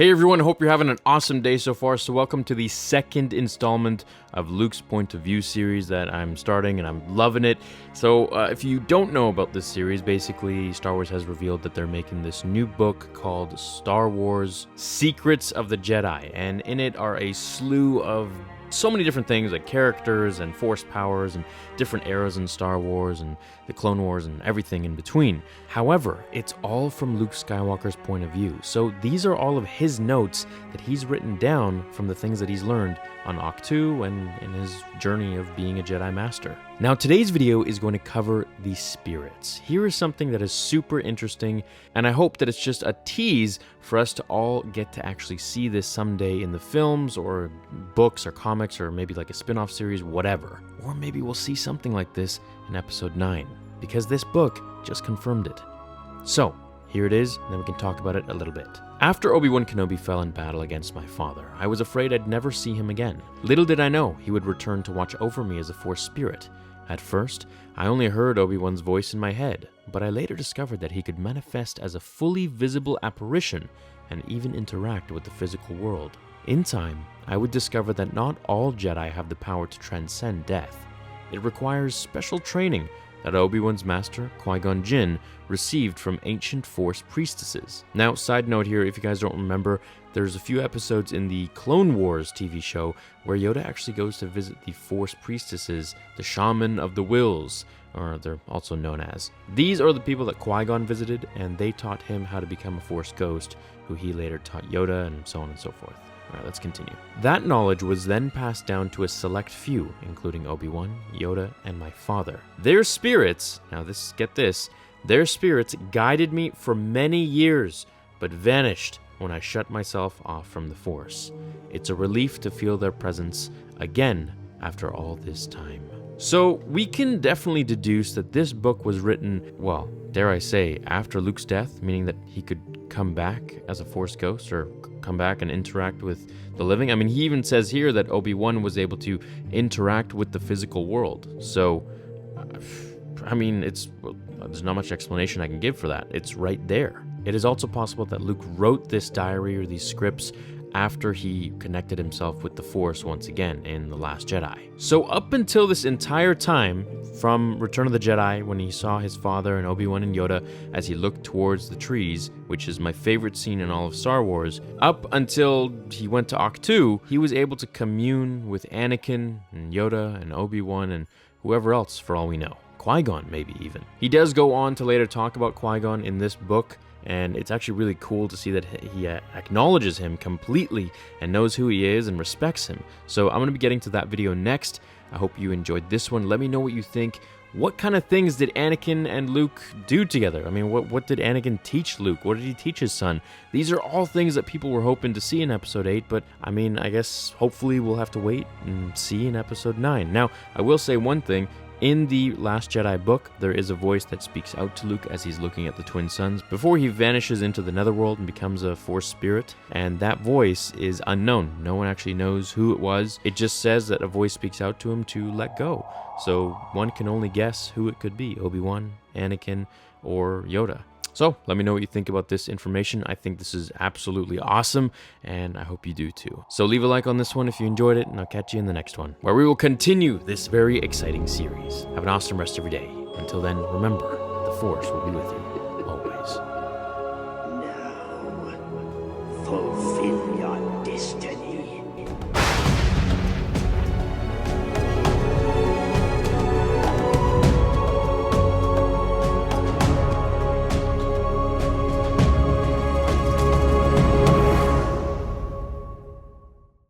Hey everyone, hope you're having an awesome day so far. So welcome to the second installment of Luke's Point of View series that I'm starting, and I'm loving it. So if you don't know about this series, basically Star Wars has revealed that they're making this new book called Star Wars Secrets of the Jedi, and in it are a slew of so many different things like characters and force powers and different eras in Star Wars and the Clone Wars and everything in between. However, it's all from Luke Skywalker's point of view. So these are all of his notes that he's written down from the things that he's learned on Ahch-To and in his journey of being a Jedi Master. Now today's video is going to cover the spirits. Here is something that is super interesting, and I hope that it's just a tease for us to all get to actually see this someday in the films or books or comics or maybe like a spin-off series, whatever. Or maybe we'll see something like this in episode 9, because this book just confirmed it. So, here it is, and then we can talk about it a little bit. After Obi-Wan Kenobi fell in battle against my father, I was afraid I'd never see him again. Little did I know he would return to watch over me as a Force spirit. At first, I only heard Obi-Wan's voice in my head, but I later discovered that he could manifest as a fully visible apparition and even interact with the physical world. In time, I would discover that not all Jedi have the power to transcend death. It requires special training that Obi-Wan's master, Qui-Gon Jinn, received from ancient Force priestesses. Now, side note here, if you guys don't remember, there's a few episodes in the Clone Wars TV show where Yoda actually goes to visit the Force priestesses, the Shaman of the Wills, or they're also known as. These are the people that Qui-Gon visited, and they taught him how to become a Force ghost, who he later taught Yoda, and so on and so forth. Alright, let's continue. That knowledge was then passed down to a select few, including Obi-Wan, Yoda, and my father. Their spirits, get this, their spirits guided me for many years, but vanished when I shut myself off from the Force. It's a relief to feel their presence again after all this time. So we can definitely deduce that this book was written, well, dare I say, after Luke's death, meaning that he could come back as a Force ghost or come back and interact with the living. I mean, he even says here that Obi-Wan was able to interact with the physical world. So, I mean, there's not much explanation I can give for that. It's right there. It is also possible that Luke wrote this diary or these scripts after he connected himself with the Force once again in The Last Jedi. So up until this entire time, from Return of the Jedi, when he saw his father and Obi-Wan and Yoda as he looked towards the trees, which is my favorite scene in all of Star Wars, up until he went to Ahch-To, he was able to commune with Anakin and Yoda and Obi-Wan and whoever else for all we know. Qui-Gon maybe even. He does go on to later talk about Qui-Gon in this book, and it's actually really cool to see that he acknowledges him completely and knows who he is and respects him. So I'm going to be getting to that video next. I hope you enjoyed this one. Let me know what you think. What kind of things did Anakin and Luke do together? I mean, what did Anakin teach Luke? What did he teach his son? These are all things that people were hoping to see in Episode 8, but I mean, I guess hopefully we'll have to wait and see in Episode 9. Now, I will say one thing. In the Last Jedi book, there is a voice that speaks out to Luke as he's looking at the twin suns before he vanishes into the netherworld and becomes a Force spirit, and that voice is unknown. No one actually knows who it was. It just says that a voice speaks out to him to let go. So one can only guess who it could be, Obi-Wan, Anakin, or Yoda. So let me know what you think about this information. I think this is absolutely awesome, and I hope you do too. So leave a like on this one if you enjoyed it, and I'll catch you in the next one, where we will continue this very exciting series. Have an awesome rest of your day. Until then, remember, the Force will be with you, always. Now, fulfill your